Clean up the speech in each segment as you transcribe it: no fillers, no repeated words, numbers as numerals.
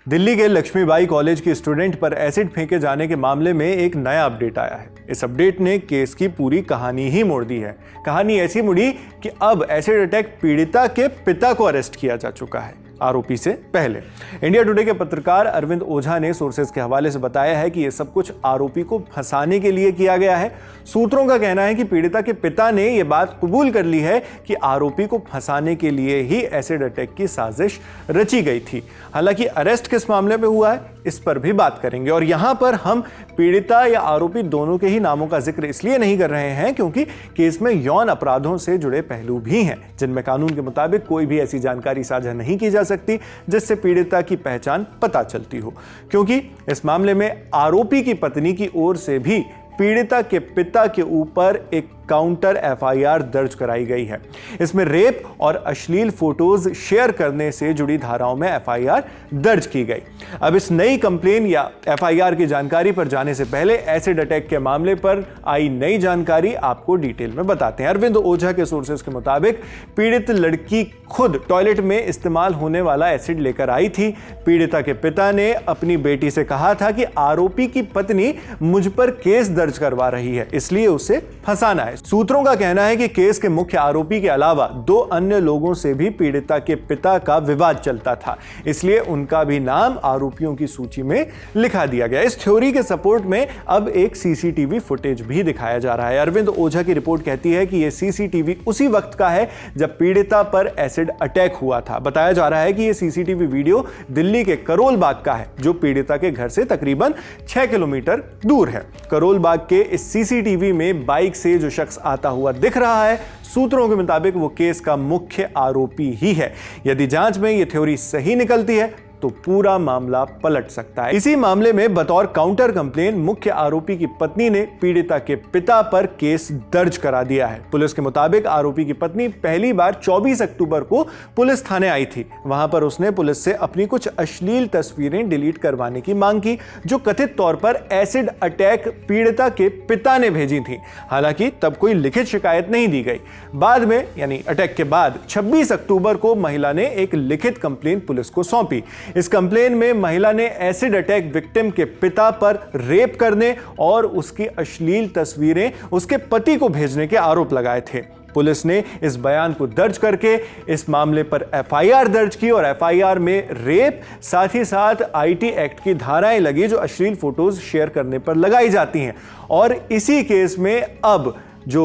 दिल्ली के लक्ष्मीबाई कॉलेज की स्टूडेंट पर एसिड फेंके जाने के मामले में एक नया अपडेट आया है। इस अपडेट ने केस की पूरी कहानी ही मोड़ दी है। कहानी ऐसी मुड़ी कि अब एसिड अटैक पीड़िता के पिता को अरेस्ट किया जा चुका है, आरोपी से पहले। इंडिया टुडे के पत्रकार अरविंद ओझा ने सोर्सेज के हवाले से बताया है कि यह सब कुछ आरोपी को फंसाने के लिए किया गया है। सूत्रों का कहना है कि पीड़िता के पिता ने यह बात कबूल कर ली है कि आरोपी को फंसाने के लिए ही एसिड अटैक की साजिश रची गई थी। हालांकि अरेस्ट किस मामले में हुआ है, इस पर भी बात करेंगे। और यहां पर हम पीड़िता या आरोपी दोनों के ही नामों का जिक्र इसलिए नहीं कर रहे हैं क्योंकि केस में यौन अपराधों से जुड़े पहलू भी हैं, जिनमें कानून के मुताबिक कोई भी ऐसी जानकारी साझा नहीं की जा सकती जिससे पीड़िता की पहचान पता चलती हो, क्योंकि इस मामले में आरोपी की पत्नी की ओर से भी पीड़िता के पिता के ऊपर एक काउंटर एफआईआर दर्ज कराई गई है। इसमें रेप और अश्लील फोटोज शेयर करने से जुड़ी धाराओं में एफआईआर दर्ज की गई। अब इस नई कंप्लेन या एफआईआर की जानकारी पर जाने से पहले एसिड अटैक के मामले पर आई नई जानकारी आपको डिटेल में बताते हैं। अरविंद ओझा के सोर्सेज के मुताबिक पीड़ित लड़की खुद टॉयलेट में इस्तेमाल होने वाला एसिड लेकर आई थी। पीड़िता के पिता ने अपनी बेटी से कहा था कि आरोपी की पत्नी मुझ पर केस दर्ज करवा रही है, इसलिए उसे फंसाना है। सूत्रों का कहना है कि केस के मुख्य आरोपी के अलावा 2 अन्य लोगों से भी पीड़िता के पिता का विवाद चलता था, इसलिए उनका भी नाम आरोपियों की सूची में लिखा दिया गया। इस थ्योरी के सपोर्ट में अब एक सीसीटीवी फुटेज भी दिखाया जा रहा है। अरविंद ओझा की रिपोर्ट कहती है कि यह सीसीटीवी उसी वक्त का है जब पीड़िता पर एसिड अटैक हुआ था। बताया जा रहा है कि यह सीसीटीवी वीडियो दिल्ली के करोल बाग का है, जो पीड़िता के घर से तकरीबन 6 किलोमीटर दूर है। करोल बाग के इस सीसीटीवी में बाइक से जो शख्स आता हुआ दिख रहा है, सूत्रों के मुताबिक वो केस का मुख्य आरोपी ही है। यदि जांच में ये थ्योरी सही निकलती है तो पूरा मामला पलट सकता है। इसी मामले में बतौर काउंटर कंप्लेन मुख्य आरोपी की पत्नी ने पीड़िता के पिता पर केस दर्ज करा दिया है। पुलिस के मुताबिक आरोपी की पत्नी पहली बार 24 अक्टूबर को पुलिस थाने आई थी। वहां पर उसने पुलिस से अपनी कुछ अश्लील तस्वीरें डिलीट करवाने की मांग की, जो कथित तौर पर एसिड अटैक पीड़िता के पिता ने भेजी थी। हालांकि तब कोई लिखित शिकायत नहीं दी गई। बाद में, यानी अटैक के बाद 26 अक्टूबर को महिला ने एक लिखित कंप्लेन पुलिस को सौंपी। इस कंप्लेन में महिला ने एसिड अटैक विक्टिम के पिता पर रेप करने और उसकी अश्लील तस्वीरें उसके पति को भेजने के आरोप लगाए थे। पुलिस ने इस बयान को दर्ज करके इस मामले पर एफआईआर दर्ज की और एफआईआर में रेप, साथ ही साथ आईटी एक्ट की धाराएं लगी जो अश्लील फोटोज शेयर करने पर लगाई जाती हैं। और इसी केस में अब जो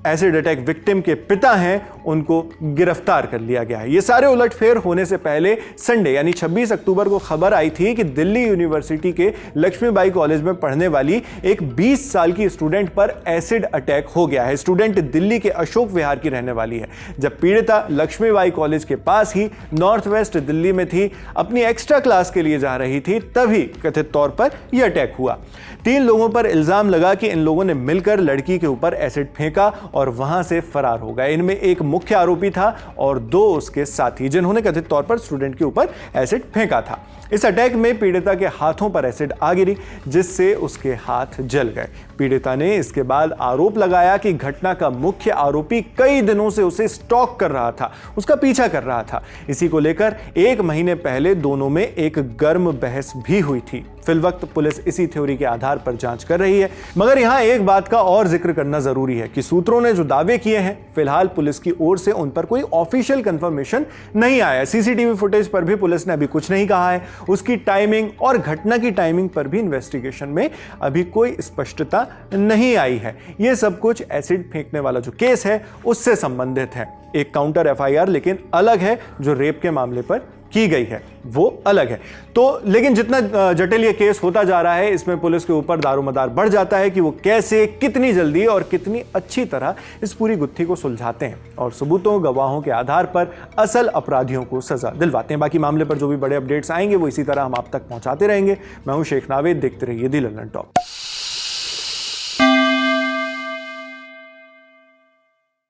एसिड अटैक विक्टिम के पिता हैं उनको गिरफ्तार कर लिया गया है। ये सारे उलटफेर होने से पहले संडे यानी 26 अक्टूबर को खबर आई थी कि दिल्ली यूनिवर्सिटी के लक्ष्मीबाई कॉलेज में पढ़ने वाली एक 20 साल की स्टूडेंट पर एसिड अटैक हो गया है। स्टूडेंट दिल्ली के अशोक विहार की रहने वाली है। जब पीड़िता लक्ष्मीबाई कॉलेज के पास ही नॉर्थ वेस्ट दिल्ली में थी, अपनी एक्स्ट्रा क्लास के लिए जा रही थी, तभी कथित तौर पर यह अटैक हुआ। 3 लोगों पर इल्जाम लगा कि इन लोगों ने मिलकर लड़की के ऊपर एसिड फेंका और वहां से फरार हो गए। इनमें एक मुख्य आरोपी था और 2 उसके साथी, जिन्होंने कथित तौर पर स्टूडेंट के ऊपर एसिड फेंका था। इस अटैक में पीड़िता के हाथों पर एसिड आ गिरी, जिससे उसके हाथ जल गए। पीड़िता ने इसके बाद आरोप लगाया कि घटना का मुख्य आरोपी कई दिनों से उसे स्टॉक कर रहा था, उसका पीछा कर रहा था। इसी को लेकर 1 महीने पहले दोनों में एक गर्म बहस भी हुई थी। फिलवक्त पुलिस इसी थ्योरी के आधार पर जांच कर रही है। मगर यहां एक बात का और जिक्र करना जरूरी है कि सूत्रों ने जो दावे किए हैं, फिलहाल पुलिस की ओर से उन पर कोई ऑफिशियल कंफर्मेशन नहीं आया। सीसीटीवी फुटेज पर भी पुलिस ने अभी कुछ नहीं कहा है। उसकी टाइमिंग और घटना की टाइमिंग पर भी इन्वेस्टिगेशन में अभी कोई स्पष्टता नहीं आई है। यह सब कुछ एसिड फेंकने वाला जो केस है उससे संबंधित है। एक काउंटर एफआईआर लेकिन अलग है, जो रेप के मामले पर की गई है वो अलग है। तो लेकिन जितना जटिल ये केस होता जा रहा है, इसमें पुलिस के ऊपर दारोमदार बढ़ जाता है कि वो कैसे, कितनी जल्दी और कितनी अच्छी तरह इस पूरी गुत्थी को सुलझाते हैं और सबूतों, गवाहों के आधार पर असल अपराधियों को सजा दिलवाते हैं। बाकी मामले पर जो भी बड़े अपडेट्स आएंगे वो इसी तरह हम आप तक पहुंचाते रहेंगे। मैं हूं शेख नावेद, देखते रहिए दी लंदन टॉप।